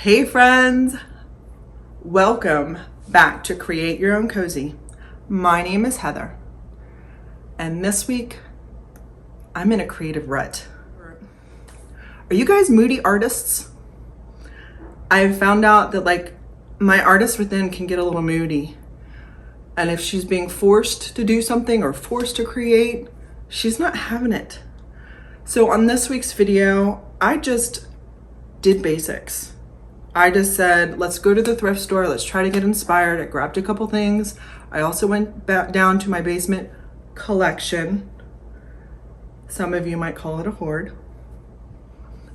Hey friends, welcome back to Create Your Own Cozy. My name is Heather, and this week I'm in a creative rut. Are you guys moody artists? I've found out that my artist within can get a little moody, and if she's being forced to do something or forced to create, she's not having it. So on this week's video, I just did basics. I just said, let's go to the thrift store. Let's try to get inspired. I grabbed a couple things. I also went back down to my basement collection. Some of you might call it a hoard.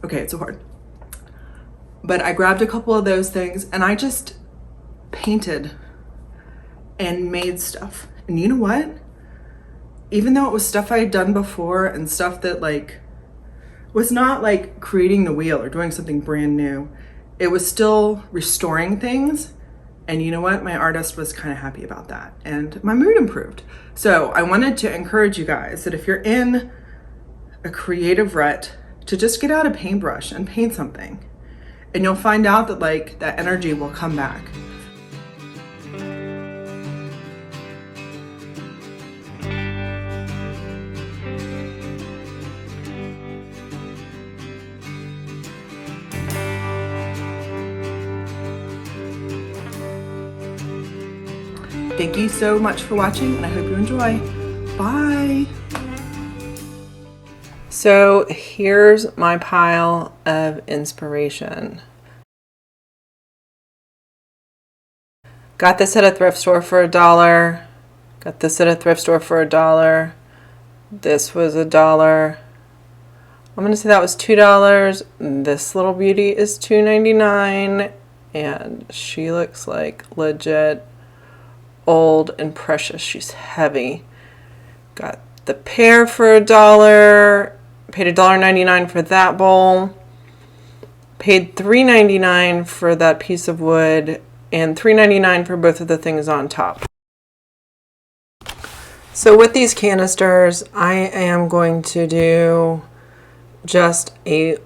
Okay, it's a hoard. But I grabbed a couple of those things and I just painted and made stuff. And you know what? Even though it was stuff I had done before and stuff that was not like creating the wheel or doing something brand new, it was still restoring things. And you know what? My artist was kind of happy about that and my mood improved. So I wanted to encourage you guys that if you're in a creative rut, to just get out a paintbrush and paint something. And you'll find out that that energy will come back. Thank you so much for watching, and I hope you enjoy. Bye. So here's my pile of inspiration. Got this at a thrift store for $1. Got this at a thrift store for $1. This was $1. I'm gonna say that was $2. This little beauty is $2.99, and she looks like legit old and precious. She's heavy. Got the pear for $1. Paid $1.99 for that bowl. Paid $3.99 for that piece of wood, and $3.99 for both of the things on top. So with these canisters, I am going to do just a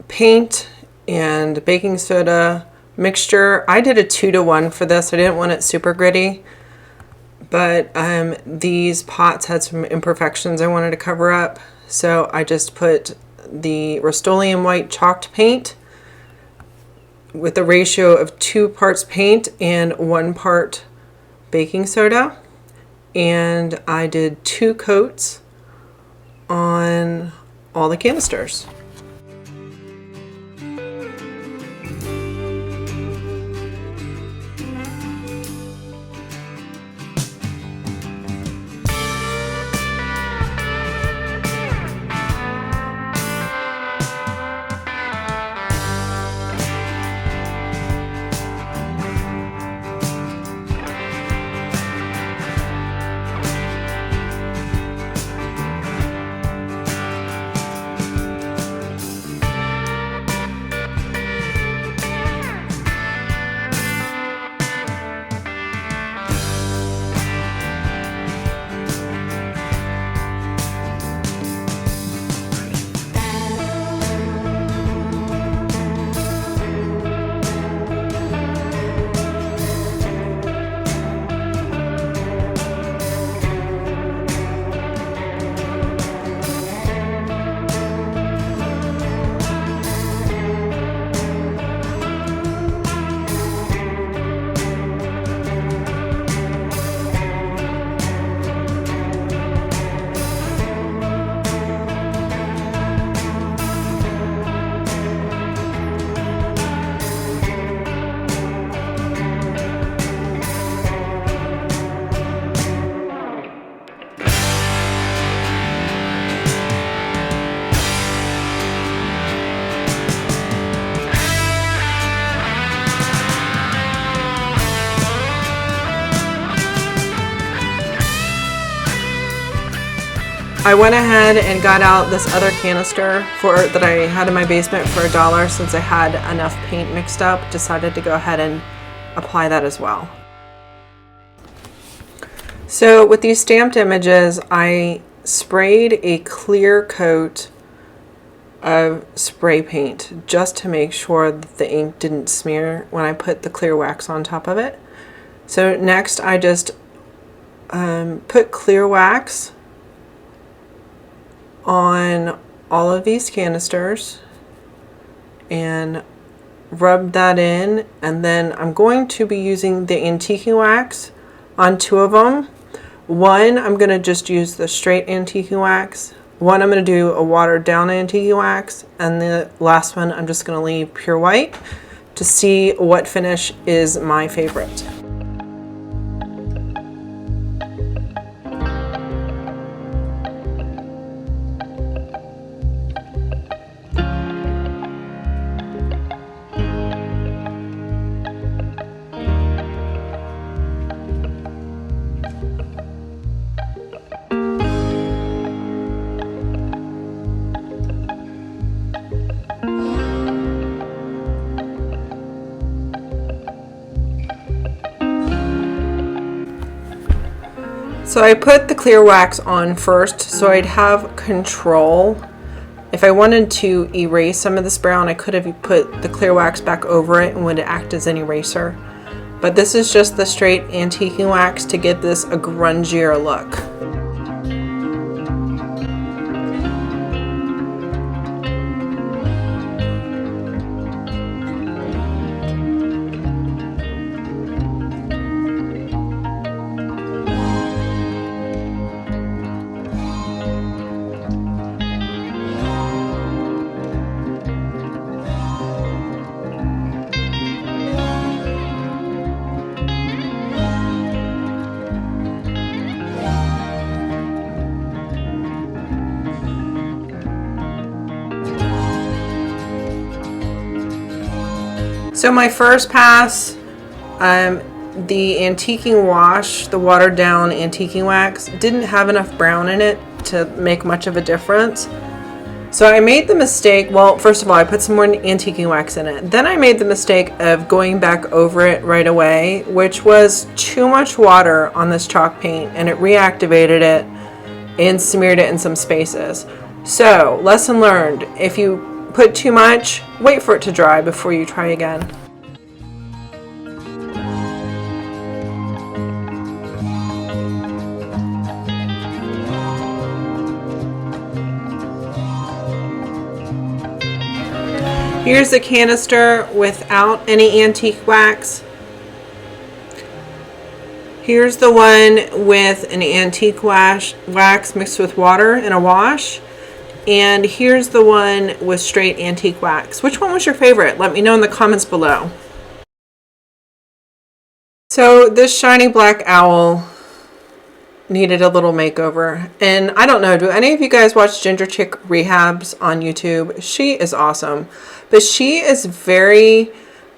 paint and baking soda mixture. I did a 2-to-1 for this. I didn't want it super gritty, but these pots had some imperfections I wanted to cover up. So I just put the Rust-Oleum white chalked paint with a ratio of 2 parts paint and 1 part baking soda. And I did 2 coats on all the canisters. I went ahead and got out this other canister that I had in my basement for $1 since I had enough paint mixed up. Decided to go ahead and apply that as well. So with these stamped images, I sprayed a clear coat of spray paint just to make sure that the ink didn't smear when I put the clear wax on top of it. So next I just put clear wax on all of these canisters and rub that in, and then I'm going to be using the antiquing wax on 2 of them. One, I'm going to just use the straight antiquing wax. One, I'm going to do a watered down antiquing wax, and the last one I'm just going to leave pure white to see what finish is my favorite. So I put the clear wax on first so I'd have control. If I wanted to erase some of this brown, I could have put the clear wax back over it and would act as an eraser. But this is just the straight antiquing wax to give this a grungier look. So my first pass, the antiquing wash, the watered down antiquing wax, didn't have enough brown in it to make much of a difference. So I made the mistake, well, first of all, I put some more antiquing wax in it. Then I made the mistake of going back over it right away, which was too much water on this chalk paint, and it reactivated it and smeared it in some spaces. So, lesson learned, if you put too much, wait for it to dry before you try again. Here's the canister without any antique wax. Here's the one with an antique wax mixed with water in a wash. And here's the one with straight antique wax. Which one was your favorite? Let me know in the comments below. So this shiny black owl needed a little makeover. And I don't know, do any of you guys watch Ginger Chick Rehabs on YouTube? She is awesome. But she is very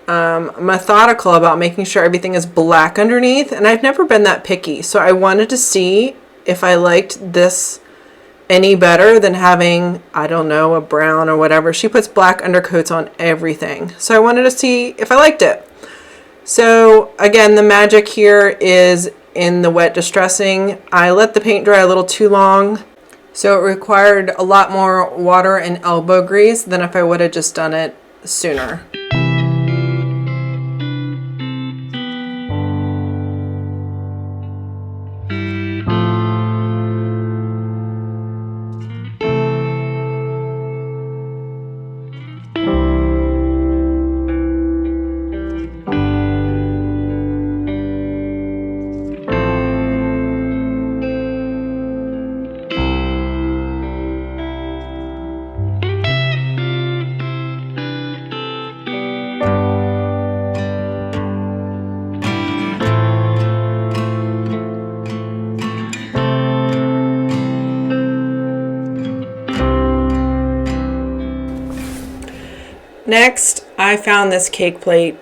methodical about making sure everything is black underneath. And I've never been that picky. So I wanted to see if I liked this any better than having, I don't know, a brown or whatever. She puts black undercoats on everything. So I wanted to see if I liked it. So again, the magic here is in the wet distressing. I let the paint dry a little too long, so it required a lot more water and elbow grease than if I would have just done it sooner. Next, I found this cake plate,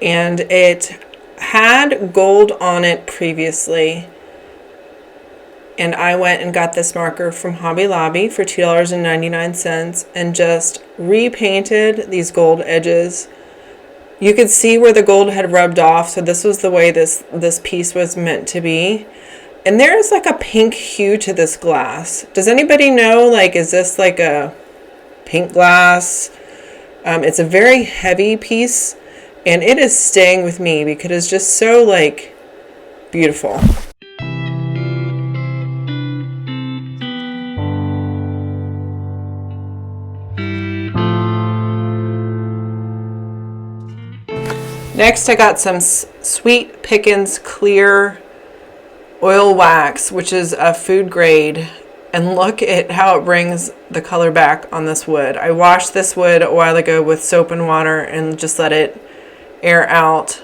and it had gold on it previously. And I went and got this marker from Hobby Lobby for $2.99 and just repainted these gold edges. You could see where the gold had rubbed off, so this was the way this piece was meant to be. And there is like a pink hue to this glass. Does anybody know, like, is this like a pink glass. It's a very heavy piece, and it is staying with me because it's just so like beautiful. Next, I got some Sweet Pickens clear oil wax, which is a food grade. And look at how it brings the color back on this wood. I washed this wood a while ago with soap and water and just let it air out.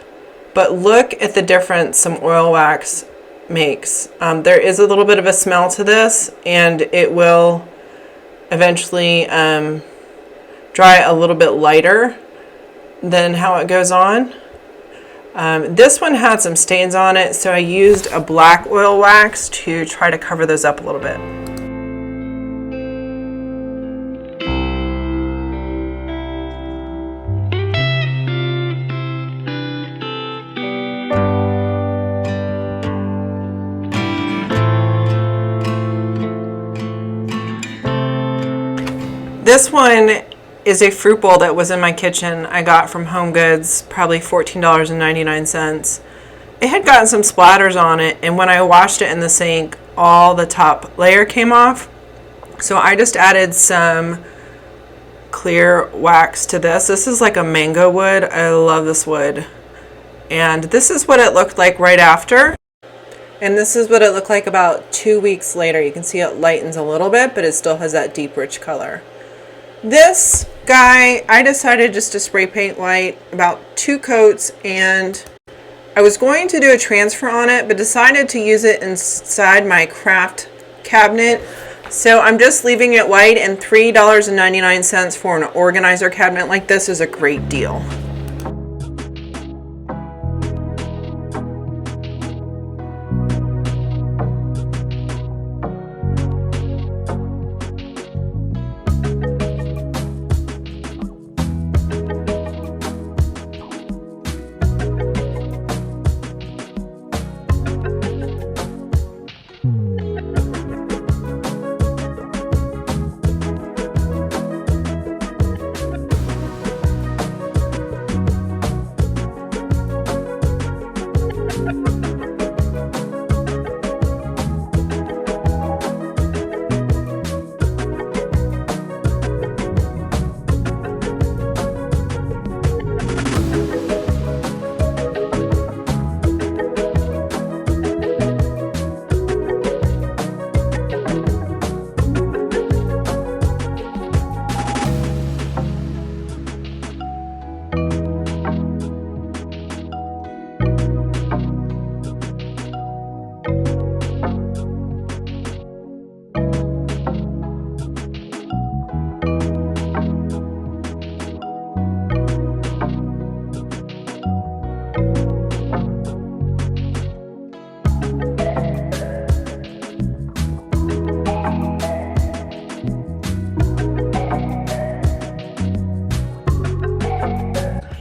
But look at the difference some oil wax makes. There is a little bit of a smell to this, and it will eventually dry a little bit lighter than how it goes on. This one had some stains on it, so I used a black oil wax to try to cover those up a little bit. This one is a fruit bowl that was in my kitchen. I got from Home Goods, probably $14.99. It had gotten some splatters on it, and when I washed it in the sink, all the top layer came off. So I just added some clear wax to this. This is like a mango wood. I love this wood. And this is what it looked like right after. And this is what it looked like about 2 weeks later. You can see it lightens a little bit, but it still has that deep, rich color. This guy, I decided just to spray paint white, about 2 coats, and I was going to do a transfer on it, but decided to use it inside my craft cabinet. So I'm just leaving it white, and $3.99 for an organizer cabinet like this is a great deal.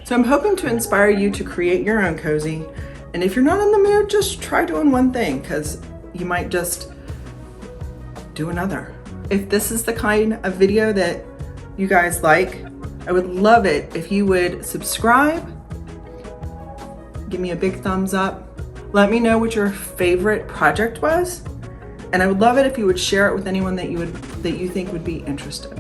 So I'm hoping to inspire you to create your own cozy. And if you're not in the mood, just try doing one thing, because you might just do another. If this is the kind of video that you guys like, I would love it if you would subscribe, give me a big thumbs up, let me know what your favorite project was, and I would love it if you would share it with anyone that you think would be interested.